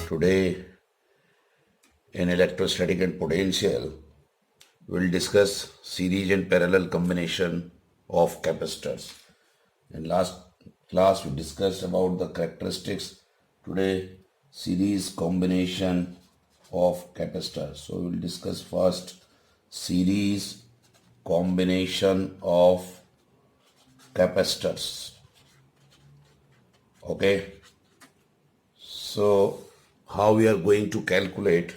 Today in electrostatic and potential, we'll discuss series and parallel combination of capacitors. In last class, we discussed about the characteristics. Today, series combination of capacitors. So we'll discuss first series combination of capacitors. Okay. So how we are going to calculate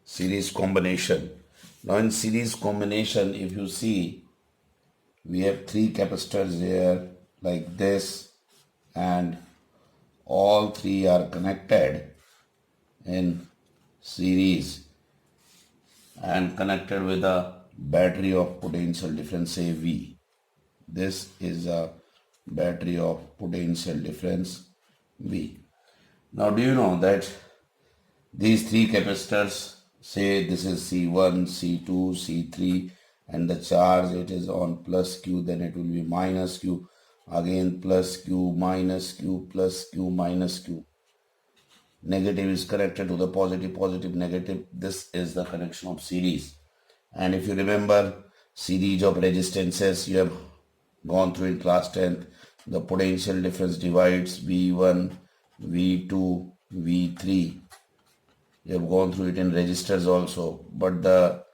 series combination? Now in series combination, if you see, we have three capacitors here like this, and all three are connected in series and connected with a battery of potential difference, say V. This is a battery of potential difference V. Now do you know that these three capacitors, say this is C1, C2, C3, and the charge it is on plus Q, then it will be minus Q, again plus Q, minus Q, plus Q, minus Q. Negative is connected to the positive, positive, negative. This is the connection of series. And if you remember series of resistances, you have gone through in class 10th, the potential difference divides V1, V2, V3. You have gone through it in resistors also, but the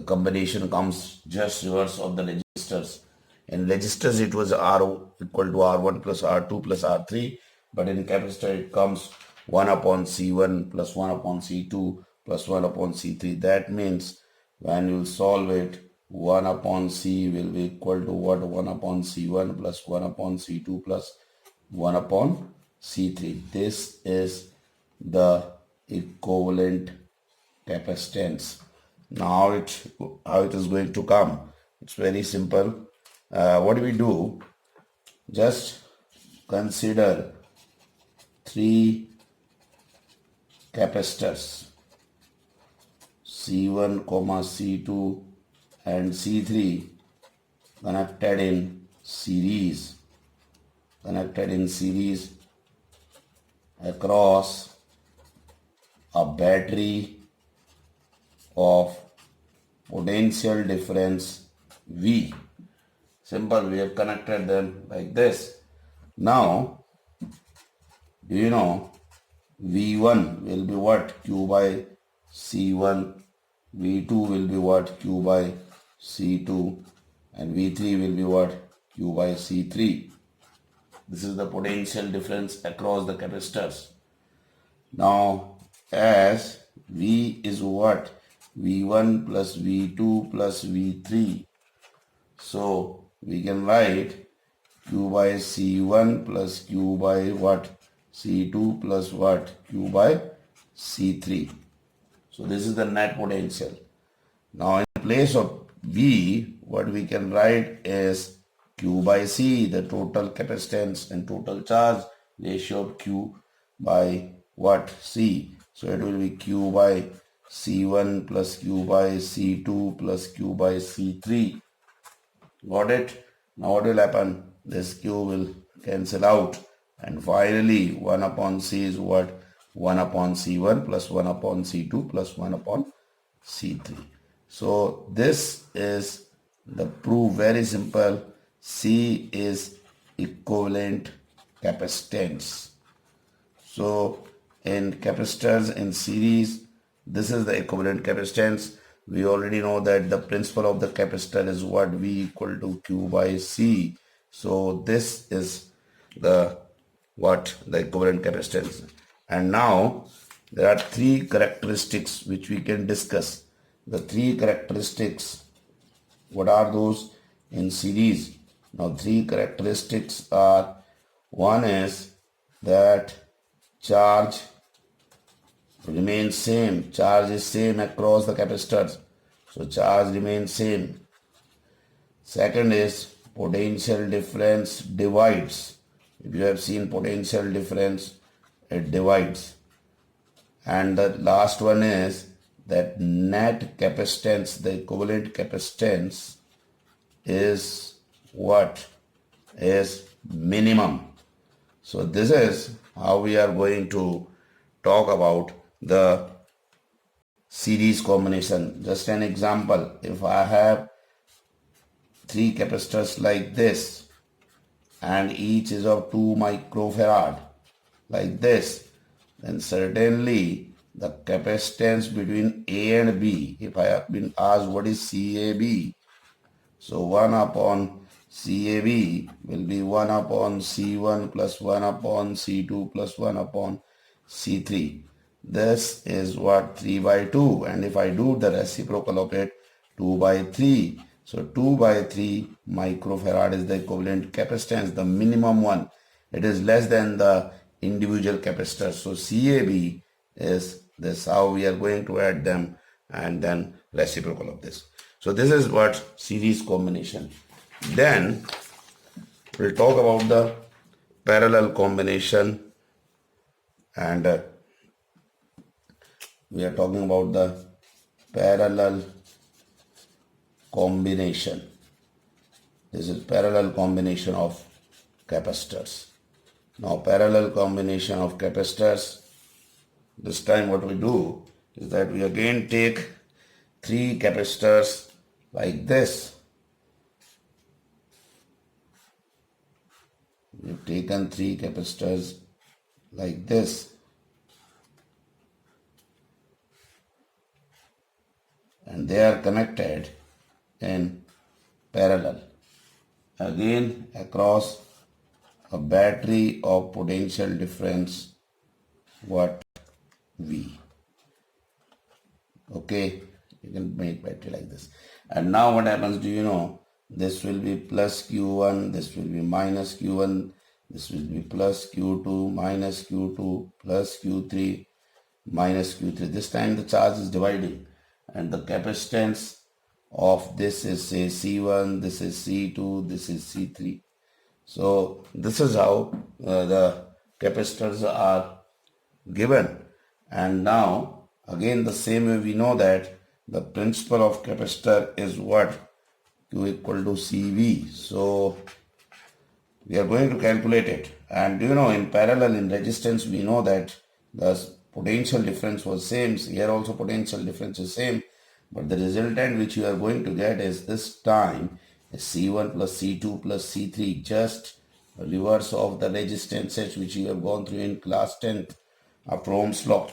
combination comes just reverse of the resistors. In resistors it was R equal to R1 plus R2 plus R3, but in capacitor it comes 1 upon C1 plus 1 upon C2 plus 1 upon C3. That means when you solve it, 1 upon C will be equal to what? 1 upon C1 plus 1 upon C2 plus 1 upon C3. This is the equivalent capacitance. Now how it is going to come? It's very simple. What do we do? Just consider three capacitors, C1, C2 and C3 connected in series across a battery of potential difference V. Simple, we have connected them like this. Now, do you know V1 will be what? Q by C1. V2 will be what? Q by C2. And V3 will be what? Q by C3. This is the potential difference across the capacitors. Now, as V is what? V1 plus V2 plus V3. So, we can write Q by C1 plus Q by what? C2 plus what? Q by C3. So, this is the net potential. Now, in place of V, what we can write is Q by C, the total capacitance and total charge ratio of Q by what? C. So it will be Q by C1 plus Q by C2 plus Q by C3. Got it? Now what will happen? This Q will cancel out, and finally 1 upon C is what? 1 upon C1 plus 1 upon C2 plus 1 upon C3. So this is the proof, very simple. C is equivalent capacitance. So in capacitors in series, this is the equivalent capacitance. We already know that the principle of the capacitor is what? V equal to Q by C. So this is the equivalent capacitance. And now there are three characteristics which we can discuss. The three characteristics, what are those in series? Now three characteristics are, one is that charge remains same. Charge is same across the capacitors. So charge remains same. Second is potential difference divides. If you have seen potential difference, it divides. And the last one is that net capacitance, the equivalent capacitance is what? Is minimum. So this is how we are going to talk about the series combination. Just an example, if I have three capacitors like this and each is of 2 microfarad like this, then certainly the capacitance between A and B, if I have been asked what is CAB, so 1 upon CAB will be 1 upon C1 plus 1 upon C2 plus 1 upon C3. This is what 3 by 2, and if I do the reciprocal of it, 2 by 3. So 2 by 3 microfarad is the equivalent capacitance, the minimum one. It is less than the individual capacitors. So CAB is this, how we are going to add them, and then reciprocal of this. So this is what series combination. Then we'll talk about the parallel combination, and we are talking about the parallel combination. This is parallel combination of capacitors. Now parallel combination of capacitors, this time what we do is that we again take three capacitors like this. We've taken three capacitors like this, and they are connected in parallel, again across a battery of potential difference what V. Okay, you can make battery like this. And now what happens, do you know? This will be plus Q1, this will be minus Q1, this will be plus Q2, minus Q2, plus Q3, minus Q3. This time the charge is dividing, and the capacitance of this is say C1, this is C2, this is C3. So this is how the capacitors are given. And now again the same way we know that the principle of capacitor is what? Q equal to CV. So we are going to calculate it. And you know, in parallel in resistance we know that the potential difference was same. Here also potential difference is same, but the resultant which you are going to get is this time is C1 plus C2 plus C3, just reverse of the resistances which you have gone through in class 10th after Ohm's law.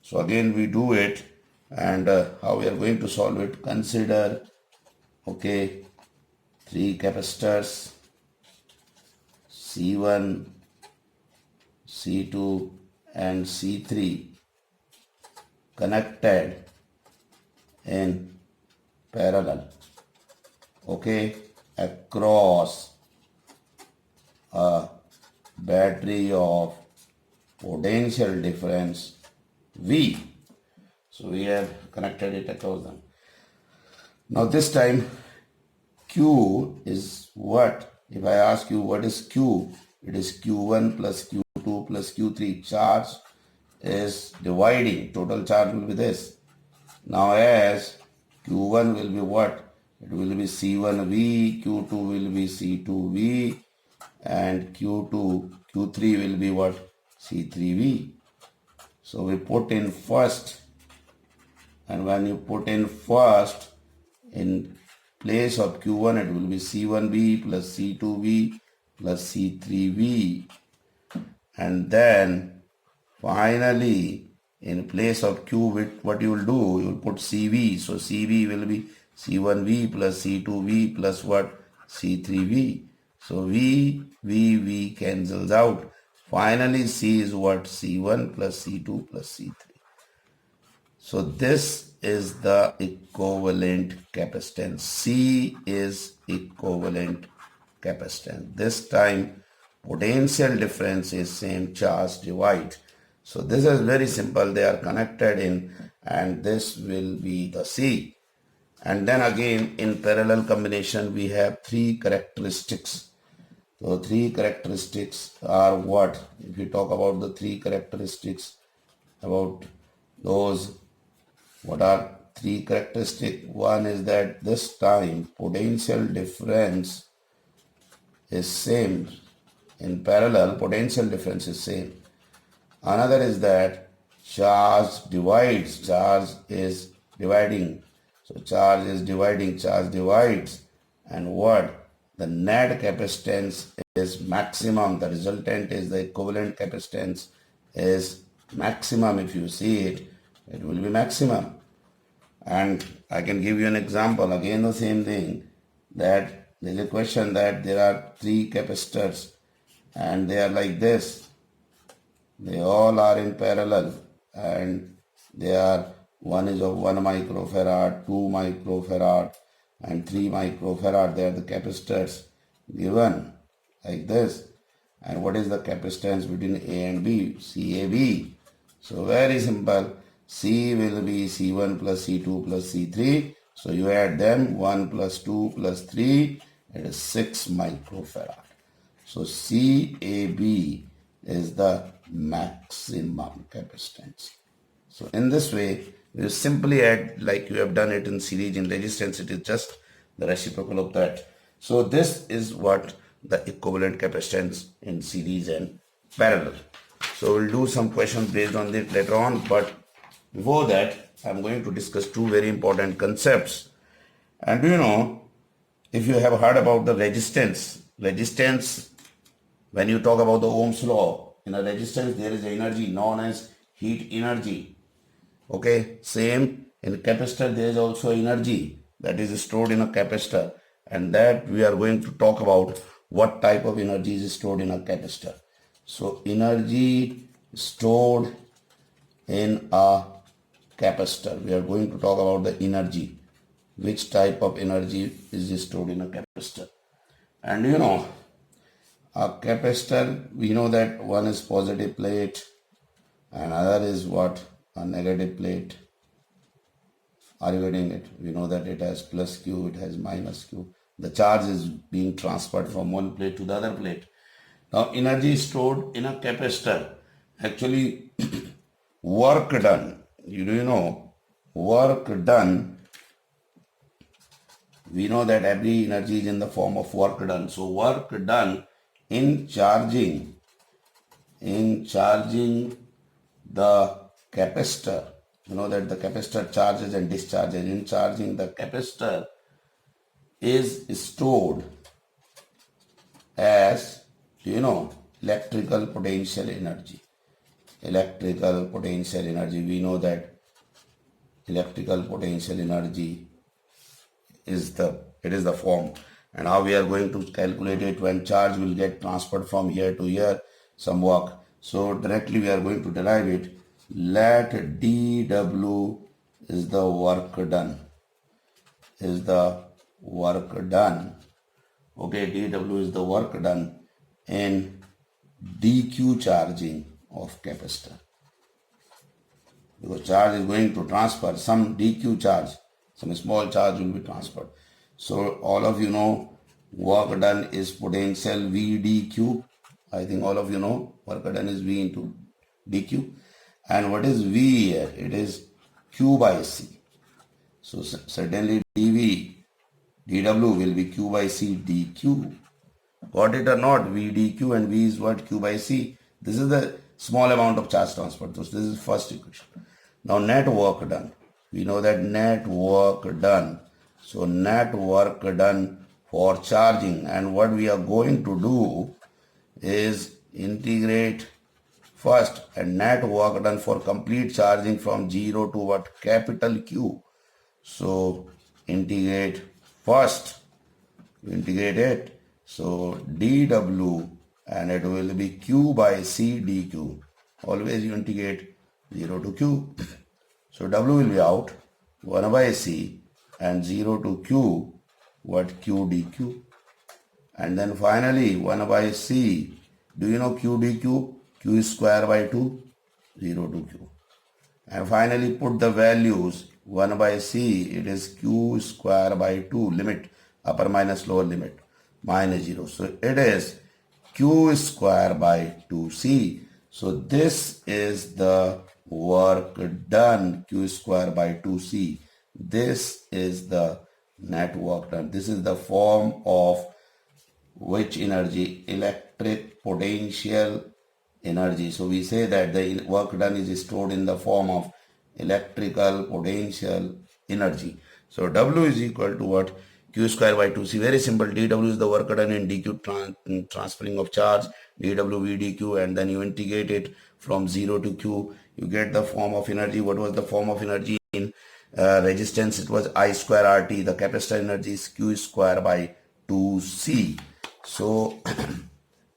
So again we do it, and how we are going to solve it, consider okay, three capacitors C1, C2 and C3 connected in parallel, okay, across a battery of potential difference V. So we have connected it across them. Now this time Q is what? If I ask you what is Q, it is Q1 plus Q2 plus Q3. Charge is dividing, total charge will be this. Now as Q1 will be what? It will be C1V, Q2 will be C2V, and Q3 will be what? C3V. So we put in first, and when you put in first, in place of Q1 it will be C1V plus C2V plus C3V, and then finally in place of Q, what you will do, you will put CV. So CV will be C1V plus C2V plus what? C3V. So V cancels out. Finally C is what? C1 plus C2 plus C3. So this is the equivalent capacitance. C is equivalent capacitance. This time potential difference is same, charge divide. So this is very simple. They are connected in, and this will be the C. And then again in parallel combination we have three characteristics. So three characteristics are what? If you talk about the three characteristics, about those, what are three characteristics? One is that this time potential difference is same. In parallel potential difference is same. Another is that charge divides, charge is dividing. So charge is dividing, charge divides. And what? The net capacitance is maximum. The resultant is the equivalent capacitance is maximum. If you see it, it will be maximum. And I can give you an example. Again, the same thing, that there is a question that there are 3 capacitors and they are like this. They all are in parallel and they are, one is of 1 microfarad, 2 microfarad and 3 microfarad. They are the capacitors given like this. And what is the capacitance between A and B? CAB. So very simple. C will be C1 plus C2 plus C3. So you add them, 1 plus 2 plus 3, it is 6 microfarad. So CAB is the maximum capacitance. So in this way, you simply add like you have done it in series. In resistance, it is just the reciprocal of that. So this is what the equivalent capacitance in series and parallel. So we'll do some questions based on this later on, but before that, I'm going to discuss 2 very important concepts. And if you have heard about the resistance, when you talk about the Ohm's law, in a resistance there is energy known as heat energy. Okay, same in capacitor there is also energy that is stored in a capacitor, and that we are going to talk about what type of energy is stored in a capacitor. So energy stored in a capacitor. We are going to talk about the energy, which type of energy is stored in a capacitor. And a capacitor, we know that one is positive plate and other is what? A negative plate. Are you getting it? We know that it has plus Q, it has minus Q. The charge is being transferred from one plate to the other plate. Now energy is stored in a capacitor. Actually, work done, work done, we know that every energy is in the form of work done. So work done in charging the capacitor, that the capacitor charges and discharges. In charging the capacitor is stored as electrical potential energy. Electrical potential energy, we know that electrical potential energy is the form. And how we are going to calculate it? When charge will get transferred from here to here, some work. So directly we are going to derive it. Let dW is the work done. Okay, dW is the work done in dq charging of capacitor. Because charge is going to transfer some dq charge, some small charge will be transferred. So all of you know work done is potential V dq. I think all of you know work done is V into dq. And what is V here? It is Q by C. So certainly dW will be Q by C dq. Got it or not? V dq and V is what? Q by C. This is the small amount of charge transfer. So this is first equation. Now net work done. We know that net work done. So net work done for charging, and what we are going to do is integrate first, and net work done for complete charging from 0 to what? Capital Q. So integrate first. Integrate it. So dW, and it will be Q by C dQ. Always you integrate 0 to Q. So W will be out 1 by C and 0 to Q, what? Q dQ. And then finally 1 by C. Do you know Q dQ? Q is square by 2, 0 to Q. And finally put the values. 1 by C, it is Q square by 2, limit, upper minus lower limit, minus 0. So it is Q square by 2C. So this is the work done, Q square by 2C. This is the net work done. This is the form of which energy? Electric potential energy. So we say that the work done is stored in the form of electrical potential energy. So W is equal to what? Q square by 2C. Very simple. dW is the work done in dq transferring of charge, dW v dq, and then you integrate it from 0 to Q. You get the form of energy. What was the form of energy in resistance? It was I square RT. The capacitor energy is Q square by 2C. So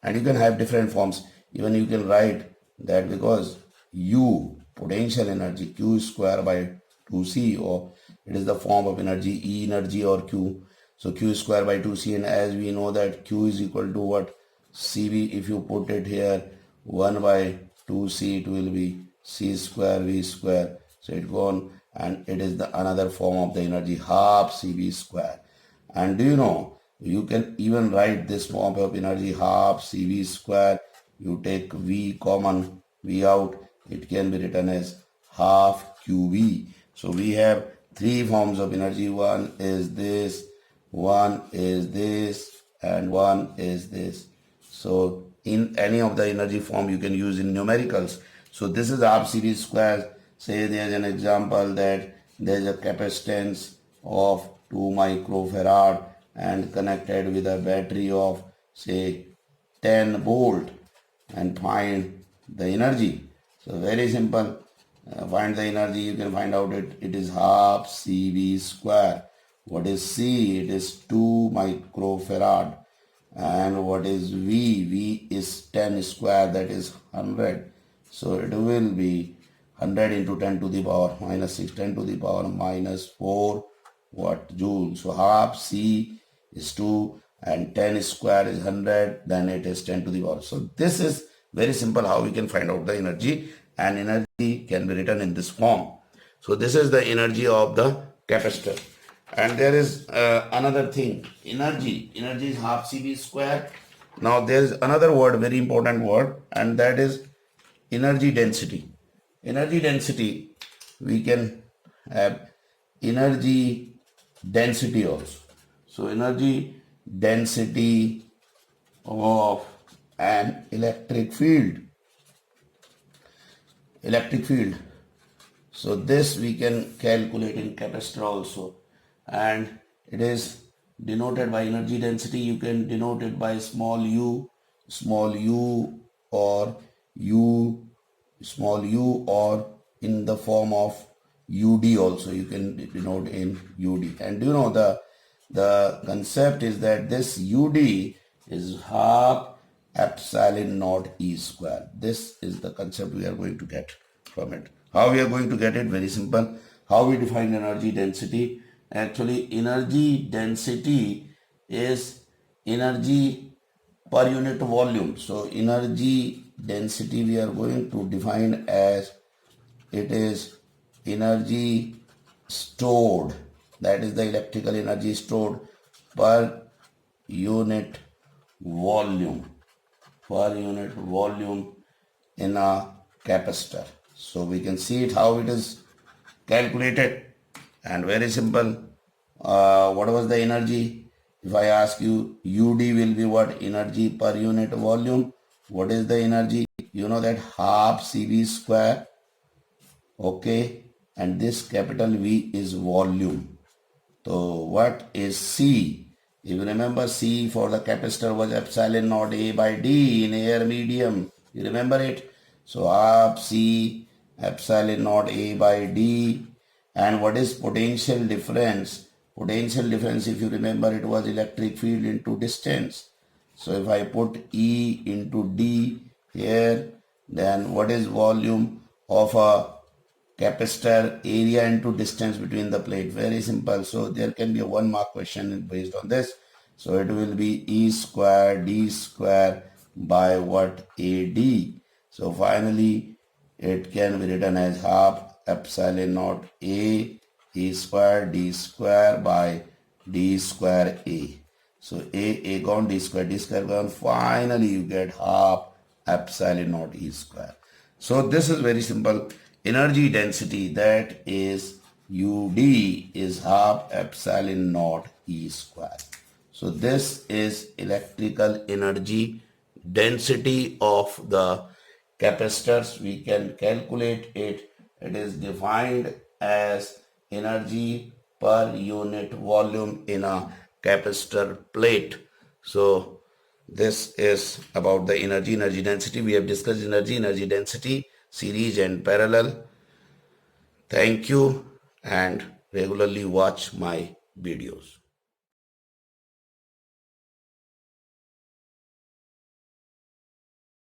and you can have different forms. Even you can write that because U potential energy Q square by 2C, or it is the form of energy E energy or Q. So Q square by 2C, and as we know that Q is equal to what? CV. If you put it here 1 by 2C, it will be C square V square. So it gone, and it is the another form of the energy half CV square. And do you know, you can even write this form of energy half CV square. You take V common, V out, it can be written as half QV. So we have three forms of energy. One is this, one is this, and one is this. So in any of the energy form you can use in numericals. So this is half CV square. Say there's an example that there's a capacitance of 2 microfarad and connected with a battery of say 10 volt, and find the energy. So very simple. Find the energy. You can find out it is half CV square. What is C? It is 2 microfarad. And what is V? V is 10 square, that is 100. So it will be 100 into 10 to the power minus 6, 10 to the power minus 4 what joule. So half C is 2 and 10 square is 100, then it is 10 to the power. So this is very simple how we can find out the energy, and energy can be written in this form. So this is the energy of the capacitor. And there is another thing, energy is half CV square. Now there is another word, very important word, and that is energy density. Energy density, we can have energy density also. So energy density of an electric field. So this we can calculate in capacitor also, and it is denoted by energy density. You can denote it by small u, or u, small u, or in the form of UD also. You can denote in UD. And you know the concept is that this UD is half epsilon naught E square. This is the concept we are going to get from it. How we are going to get it? Very simple. How we define energy density? Actually, energy density is energy per unit volume. So energy density we are going to define as it is energy stored, that is the electrical energy stored per unit volume in a capacitor. So we can see it how it is calculated, and very simple. What was the energy? If I ask you, UD will be what? Energy per unit volume. What is the energy? You know that half CV square. Okay, and this capital V is volume. So what is C? If you remember, C for the capacitor was epsilon naught A by D in air medium. You remember it? So half C epsilon naught A by D. And what is potential difference? Potential difference, if you remember, it was electric field into distance. So if I put E into D here, then what is volume of a capacitor? Area into distance between the plate. Very simple. So there can be a 1 mark question based on this. So it will be E square D square by what? AD. So finally it can be written as half epsilon naught A E square D square by D square A. So A gone, D square gone. Finally you get half epsilon naught E square. So this is very simple. Energy density, that is UD, is half epsilon naught E square. So this is electrical energy density of the capacitors, we can calculate it. It is defined as energy per unit volume in a capacitor plate. So this is about the energy density. We have discussed energy density, series and parallel. Thank you and regularly watch my videos.